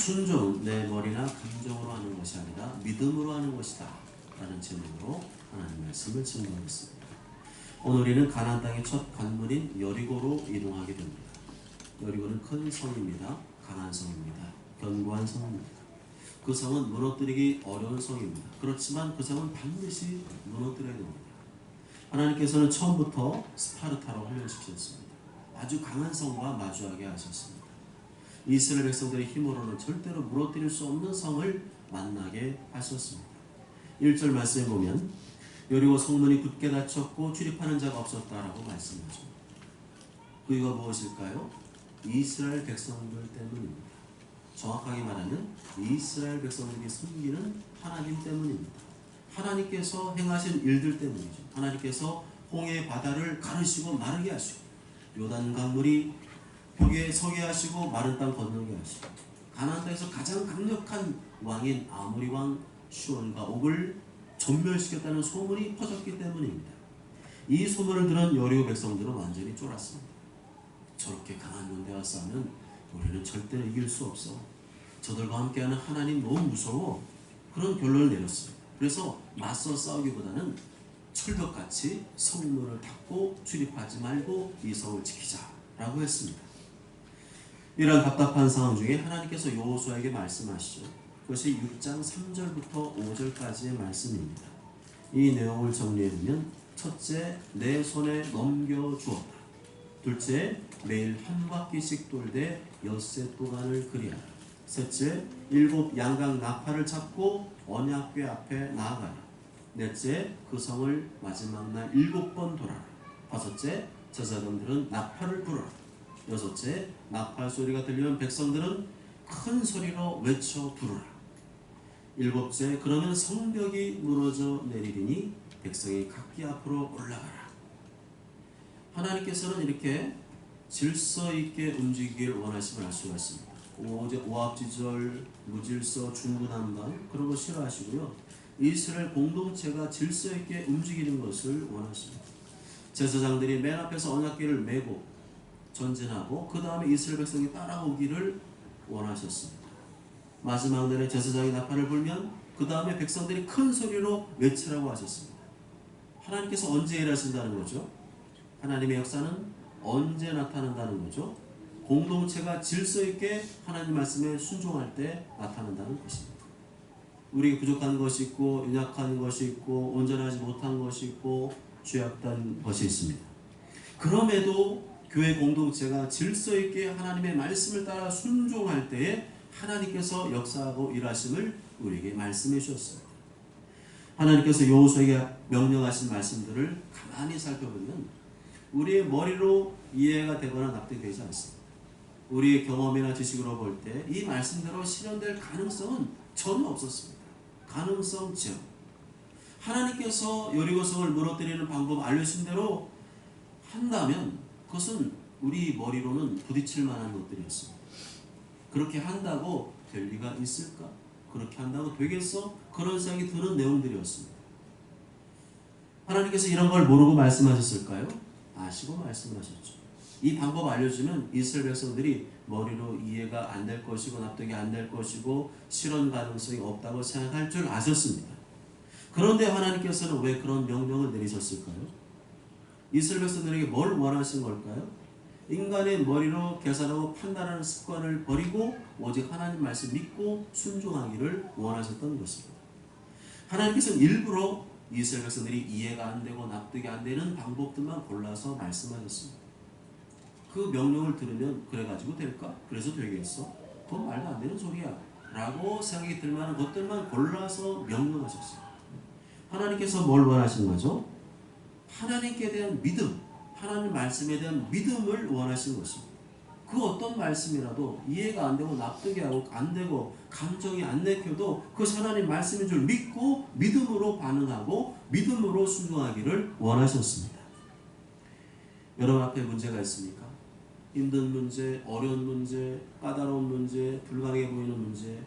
순종은 내 머리나 감정으로 하는 것이 아니라 믿음으로 하는 것이다 라는 제목으로 하나님 말씀을 증거하겠습니다. 오늘 우리는 가나안 땅의 첫 관문인 여리고로 이동하게 됩니다. 여리고는 큰 성입니다. 강한 성입니다. 견고한 성입니다. 그 성은 무너뜨리기 어려운 성입니다. 그렇지만 그 성은 반드시 무너뜨려야 됩니다. 하나님께서는 처음부터 스파르타로 훈련시키셨습니다. 아주 강한 성과 마주하게 하셨습니다. 이스라엘 백성들의 힘으로는 절대로 무너뜨릴 수 없는 성을 만나게 하셨습니다. 1절 말씀에 보면 여리고 성문이 굳게 닫혔고 출입하는 자가 없었다라고 말씀하죠. 그 이유가 무엇일까요? 이스라엘 백성들 때문입니다. 정확하게 말하면 이스라엘 백성들이 섬기는 하나님 때문입니다. 하나님께서 행하신 일들 때문이죠. 하나님께서 홍해 바다를 가르시고 마르게 하시고 요단 강물이 벽에 서게 하시고 마른 땅 건너게 하시고 가나안 땅에서 가장 강력한 왕인 아모리 왕 시온과 옥을 전멸시켰다는 소문이 퍼졌기 때문입니다. 이 소문을 들은 여리고 백성들은 완전히 쫄았습니다. 저렇게 강한 군대와 싸우면 우리는 절대로 이길 수 없어. 저들과 함께하는 하나님 너무 무서워. 그런 결론을 내렸습니다. 그래서 맞서 싸우기보다는 철벽같이 성문을 닫고 출입하지 말고 이 성을 지키자라고 했습니다. 이러한 답답한 상황 중에 하나님께서 여호수아에게 말씀하시죠. 그것이 6장 3절부터 5절까지의 말씀입니다. 이 내용을 정리해보면 첫째, 내 손에 넘겨주었다. 둘째, 매일 한 바퀴씩 돌되 엿새 동안을 그리하라. 셋째, 7 양각 나팔을 잡고 언약궤 앞에 나아가라. 넷째, 그 성을 마지막 날 7번 돌아라. 다섯째, 제사장들은 나팔을 불어라. 여섯째, 나팔 소리가 들리면 백성들은 큰 소리로 외쳐 부르라. 일곱째, 그러면 성벽이 무너져 내리리니 백성이 각기 앞으로 올라가라. 하나님께서는 이렇게 질서 있게 움직이길 원하심을 알 수가 있습니다. 오합지졸, 무질서, 중구난방 그런 거 싫어하시고요. 이스라엘 공동체가 질서 있게 움직이는 것을 원하십니다. 제사장들이 맨 앞에서 언약궤를 메고 전진하고 그 다음에 이스라엘 백성이 따라오기를 원하셨습니다. 마지막 날에 제사장이 나팔을 불면 그 다음에 백성들이 큰 소리로 외치라고 하셨습니다. 하나님께서 언제 일하신다는 거죠? 하나님의 역사는 언제 나타난다는 거죠? 공동체가 질서 있게 하나님 말씀에 순종할 때 나타난다는 것입니다. 우리에게 부족한 것이 있고 연약한 것이 있고 온전하지 못한 것이 있고 죄악된 것이 있습니다. 그럼에도 교회 공동체가 질서 있게 하나님의 말씀을 따라 순종할 때에 하나님께서 역사하고 일하심을 우리에게 말씀해 주셨습니다. 하나님께서 여호수아에게 명령하신 말씀들을 가만히 살펴보면 우리의 머리로 이해가 되거나 납득되지 않습니다. 우리의 경험이나 지식으로 볼 때 이 말씀대로 실현될 가능성은 전혀 없었습니다. 가능성 제로. 하나님께서 여리고성을 무너뜨리는 방법 알려주신 대로 한다면 그것은 우리 머리로는 부딪힐 만한 것들이었습니다. 그렇게 한다고 될 리가 있을까? 그렇게 한다고 되겠어? 그런 생각이 드는 내용들이었습니다. 하나님께서 이런 걸 모르고 말씀하셨을까요? 아시고 말씀하셨죠. 이 방법 알려주면 이스라엘 백성들이 머리로 이해가 안 될 것이고 납득이 안 될 것이고 실현 가능성이 없다고 생각할 줄 아셨습니다. 그런데 하나님께서는 왜 그런 명령을 내리셨을까요? 이스라엘 백성들에게 뭘 원하신 걸까요? 인간의 머리로 계산하고 판단하는 습관을 버리고 오직 하나님 말씀 믿고 순종하기를 원하셨던 것입니다. 하나님께서는 일부러 이스라엘 백성들이 이해가 안 되고 납득이 안 되는 방법들만 골라서 말씀하셨습니다. 그 명령을 들으면 그래가지고 될까? 그래서 되겠어? 그건 말도 안 되는 소리야 라고 생각이 들 만한 것들만 골라서 명령하셨어요. 하나님께서 뭘 원하신 거죠? 하나님께 대한 믿음, 하나님 말씀에 대한 믿음을 원하신 것입니다. 그 어떤 말씀이라도 이해가 안 되고 납득이 안 되고 감정이 안 내켜도 그것이 하나님 말씀인 줄 믿고 믿음으로 반응하고 믿음으로 순종하기를 원하셨습니다. 여러분 앞에 문제가 있습니까? 힘든 문제, 어려운 문제, 까다로운 문제, 불가능해 보이는 문제,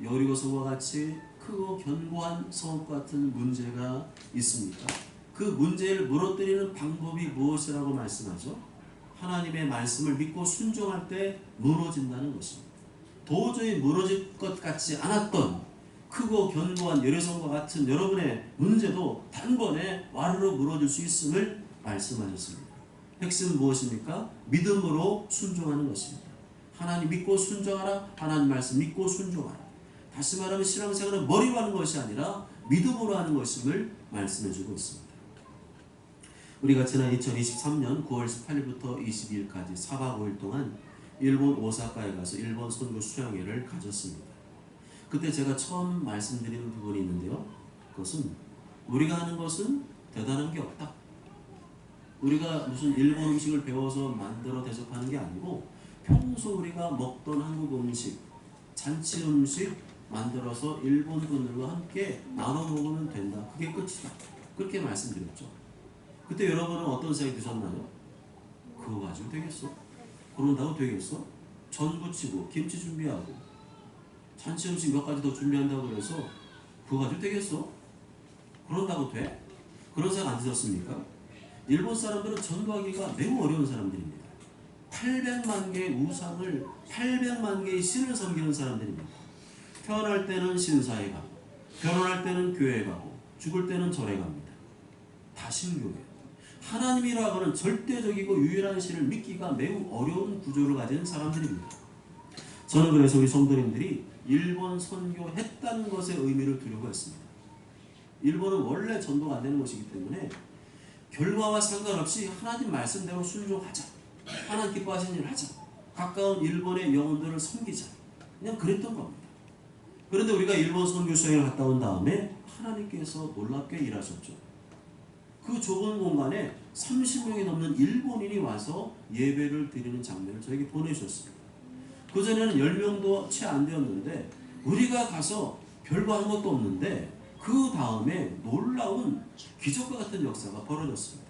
여리고성과 같이 크고 견고한 성읍 같은 문제가 있습니까? 그 문제를 무너뜨리는 방법이 무엇이라고 말씀하죠? 하나님의 말씀을 믿고 순종할 때 무너진다는 것입니다. 도저히 무너질 것 같지 않았던 크고 견고한 여리선과 같은 여러분의 문제도 단번에 와르르 무너질 수 있음을 말씀하셨습니다. 핵심은 무엇입니까? 믿음으로 순종하는 것입니다. 하나님 믿고 순종하라. 하나님 말씀 믿고 순종하라. 다시 말하면 신앙생활은 머리로 하는 것이 아니라 믿음으로 하는 것임을 말씀해주고 있습니다. 우리가 지난 2023년 9월 18일부터 22일까지 4박 5일 동안 일본 오사카에 가서 일본 선교 수양회를 가졌습니다. 그때 제가 처음 말씀드리는 부분이 있는데요. 그것은 우리가 하는 것은 대단한 게 없다. 우리가 무슨 일본 음식을 배워서 만들어 대접하는 게 아니고 평소 우리가 먹던 한국 음식, 잔치 음식 만들어서 일본 분들과 함께 나눠 먹으면 된다. 그게 끝이다. 그렇게 말씀드렸죠. 그때 여러분은 어떤 생각이 드셨나요? 그거 가지고 되겠어? 그런다고 되겠어? 전 부치고 김치 준비하고 잔치 음식 몇 가지 더 준비한다고 해서 그거 가지고 되겠어? 그런다고 돼? 그런 생각 안 드셨습니까? 일본 사람들은 전도하기가 매우 어려운 사람들입니다. 800만 개의 우상을 800만 개의 신을 섬기는 사람들입니다. 태어날 때는 신사에 가고 결혼할 때는 교회에 가고 죽을 때는 절에 갑니다. 다 신교예요. 하나님이라고 하는 절대적이고 유일한 신을 믿기가 매우 어려운 구조를 가진 사람들입니다. 저는 그래서 우리 성도님들이 일본 선교했다는 것의 의미를 두려고 했습니다. 일본은 원래 전도가 안 되는 것이기 때문에 결과와 상관없이 하나님 말씀대로 순종하자. 하나님 기뻐하시는 일을 하자. 가까운 일본의 영혼들을 섬기자. 그냥 그랬던 겁니다. 그런데 우리가 일본 선교 수행을 갔다 온 다음에 하나님께서 놀랍게 일하셨죠. 그 좁은 공간에 30명이 넘는 일본인이 와서 예배를 드리는 장면을 저에게 보내주셨습니다. 그전에는 10명도 채 안 되었는데 우리가 가서 별거 한 것도 없는데 그 다음에 놀라운 기적과 같은 역사가 벌어졌습니다.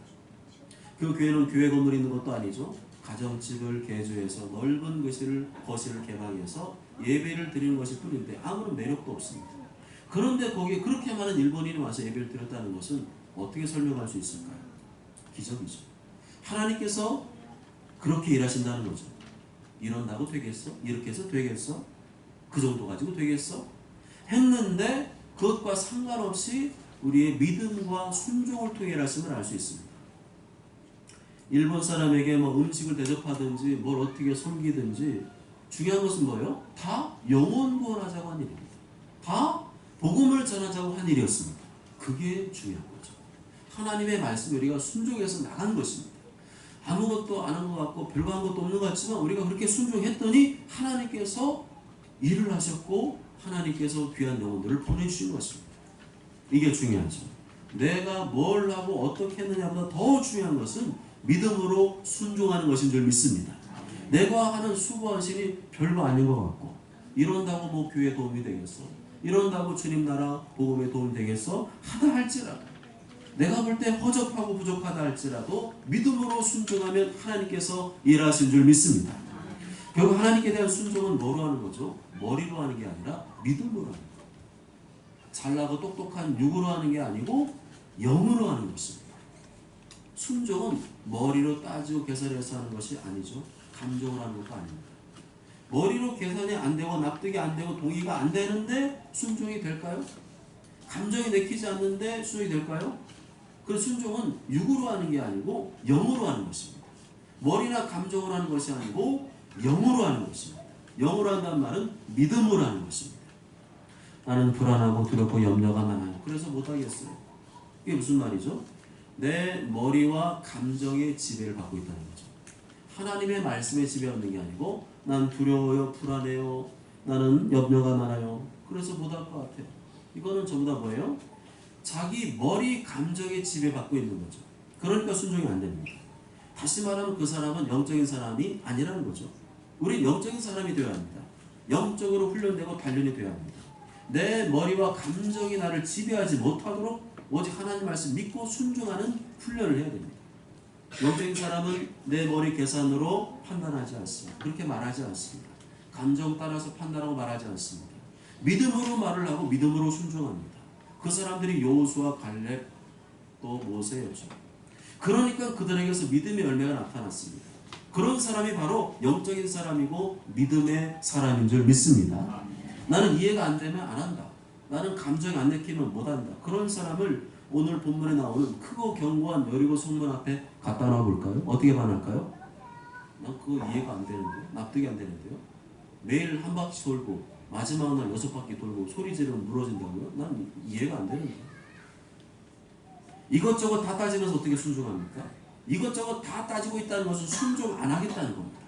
그 교회는 교회 건물이 있는 것도 아니죠. 가정집을 개조해서 넓은 거실을 개방해서 예배를 드리는 것일 뿐인데 아무런 매력도 없습니다. 그런데 거기에 그렇게 많은 일본인이 와서 예배를 드렸다는 것은 어떻게 설명할 수 있을까요? 기적이죠. 하나님께서 그렇게 일하신다는 거죠. 이런다고 되겠어? 이렇게 해서 되겠어? 그 정도 가지고 되겠어? 했는데 그것과 상관없이 우리의 믿음과 순종을 통해 일하심을 알 수 있습니다. 일본 사람에게 뭐 음식을 대접하든지 뭘 어떻게 섬기든지 중요한 것은 뭐예요? 다 영혼 구원하자고 한 일입니다. 다 복음을 전하자고 한 일이었습니다. 그게 중요한 거죠. 하나님의 말씀에 우리가 순종해서 나간 것입니다. 아무것도 안 한 것 같고 별거 한 것도 없는 것 같지만 우리가 그렇게 순종했더니 하나님께서 일을 하셨고 하나님께서 귀한 영혼들을 보내주신 것입니다. 이게 중요하죠. 내가 뭘 하고 어떻게 했느냐보다 더 중요한 것은 믿음으로 순종하는 것인 줄 믿습니다. 내가 하는 수고하심이 별거 아닌 것 같고 이런다고 뭐 교회에 도움이 되겠어? 이런다고 주님 나라 복음에 도움이 되겠어? 하다 할지라도 내가 볼 때 허접하고 부족하다 할지라도 믿음으로 순종하면 하나님께서 일하신 줄 믿습니다. 결국 하나님께 대한 순종은 뭐로 하는 거죠? 머리로 하는 게 아니라 믿음으로 하는 거예요. 잘나고 똑똑한 육으로 하는 게 아니고 영으로 하는 것입니다. 순종은 머리로 따지고 계산해서 하는 것이 아니죠. 감정으로 하는 것도 아닙니다. 머리로 계산이 안 되고 납득이 안 되고 동의가 안 되는데 순종이 될까요? 감정이 내키지 않는데 순종이 될까요? 그 순종은 육으로 하는 게 아니고 영으로 하는 것입니다. 머리나 감정으로 하는 것이 아니고 영으로 하는 것입니다. 영으로 한다는 말은 믿음으로 하는 것입니다. 나는 불안하고 두렵고 염려가 많아요. 그래서 못하겠어요. 이게 무슨 말이죠? 내 머리와 감정의 지배를 받고 있다는 거죠. 하나님의 말씀에 지배받는 게 아니고 난 두려워요, 불안해요, 나는 염려가 많아요. 그래서 못할 것 같아요. 이거는 전부 다 뭐예요? 자기 머리 감정에 지배받고 있는 거죠. 그러니까 순종이 안 됩니다. 다시 말하면 그 사람은 영적인 사람이 아니라는 거죠. 우린 영적인 사람이 되어야 합니다. 영적으로 훈련되고 단련이 되어야 합니다. 내 머리와 감정이 나를 지배하지 못하도록 오직 하나님 말씀 믿고 순종하는 훈련을 해야 됩니다. 영적인 사람은 내 머리 계산으로 판단하지 않습니다. 그렇게 말하지 않습니다. 감정 따라서 판단하고 말하지 않습니다. 믿음으로 말을 하고 믿음으로 순종합니다. 그 사람들이 여호수아, 갈렙, 또 모세였죠. 그러니까 그들에게서 믿음의 열매가 나타났습니다. 그런 사람이 바로 영적인 사람이고 믿음의 사람인 줄 믿습니다. 나는 이해가 안 되면 안 한다. 나는 감정이 안 내키면 못 한다. 그런 사람을 오늘 본문에 나오는 크고 견고한 여리고 성문 앞에 갖다 놔 볼까요? 어떻게 반할까요? 난 그거 이해가 안 되는데요. 납득이 안 되는데요. 매일 한 바퀴 돌고 마지막 날 6바퀴 돌고 소리 지르면 무너진다고요? 난 이해가 안 되는데요. 이것저것 다 따지면서 어떻게 순종합니까? 이것저것 다 따지고 있다는 것은 순종 안 하겠다는 겁니다.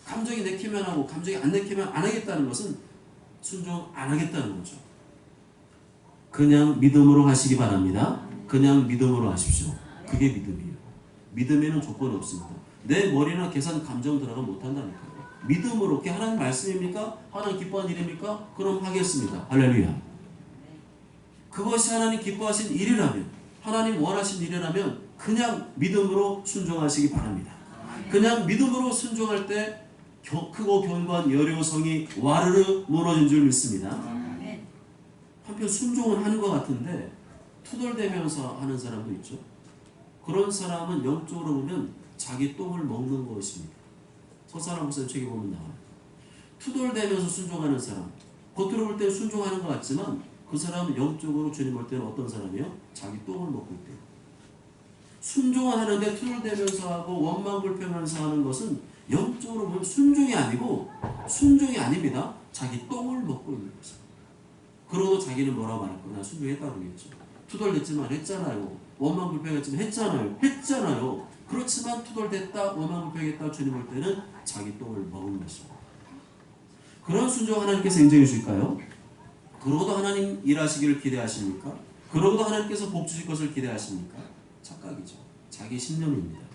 감정이 내키면 하고 감정이 안 내키면 안 하겠다는 것은 순종 안 하겠다는 거죠. 그냥 믿음으로 하시기 바랍니다. 그냥 믿음으로 하십시오. 그게 믿음이에요. 믿음에는 조건이 없습니다. 내 머리나 계산 감정 들어가면 못한다니까요. 믿음으로 그게 하나님 말씀입니까? 하나님 기뻐하는 일입니까? 그럼 하겠습니다. 할렐루야. 그것이 하나님 기뻐하신 일이라면, 하나님 원하신 일이라면 그냥 믿음으로 순종하시기 바랍니다. 그냥 믿음으로 순종할 때 크고 견고한 여리고성이 와르르 무너진 줄 믿습니다. 한편 순종은 하는 것 같은데 투덜대면서 하는 사람도 있죠. 그런 사람은 영적으로 보면 자기 똥을 먹는 것입니다. 서사람 목사님 책에 보면 나와요. 투덜대면서 순종하는 사람, 겉으로 볼 때는 순종하는 것 같지만 그 사람은 영적으로 주님 볼 때는 어떤 사람이에요? 자기 똥을 먹고 있대요. 순종은 하는데 투덜대면서 하고 원망불평하면서 하는 것은 영적으로 보면 순종이 아니고 순종이 아닙니다. 자기 똥을 먹고 있는 거죠. 그러고 자기는 뭐라고 말할 거나 순종했다고 그러겠죠. 투덜댔지만 했잖아요. 원망불평했지만 했잖아요. 그렇지만 투덜댔다 원망불평했다 주님 볼 때는 자기 똥을 먹은 것입니다. 그런 순종 하나님께서 인정해 주실까요? 그러고도 하나님 일하시기를 기대하십니까? 그러고도 하나님께서 복 주실 것을 기대하십니까? 착각이죠. 자기 신념입니다.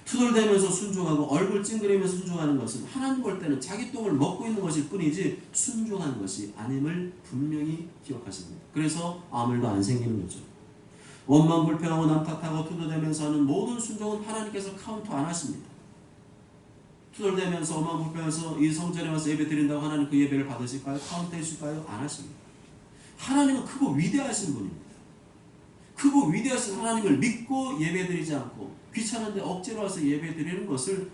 투덜대면서 순종하고 얼굴 찡그리면서 순종하는 것은 하나님 볼 때는 자기 똥을 먹고 있는 것일 뿐이지 순종하는 것이 아님을 분명히 기억하십니다. 그래서 아무 일도 안 생기는 거죠. 원망불평하고 남 탓하고 투덜대면서 하는 모든 순종은 하나님께서 카운트 안 하십니다. 투덜대면서 원망불평해서 이 성전에 와서 예배 드린다고 하나님 그 예배를 받으실까요? 카운트 해줄까요? 안 하십니다. 하나님은 크고 위대하신 분입니다. 크고 위대하신 하나님을 믿고 예배드리지 않고 귀찮은데 억지로 와서 예배드리는 것을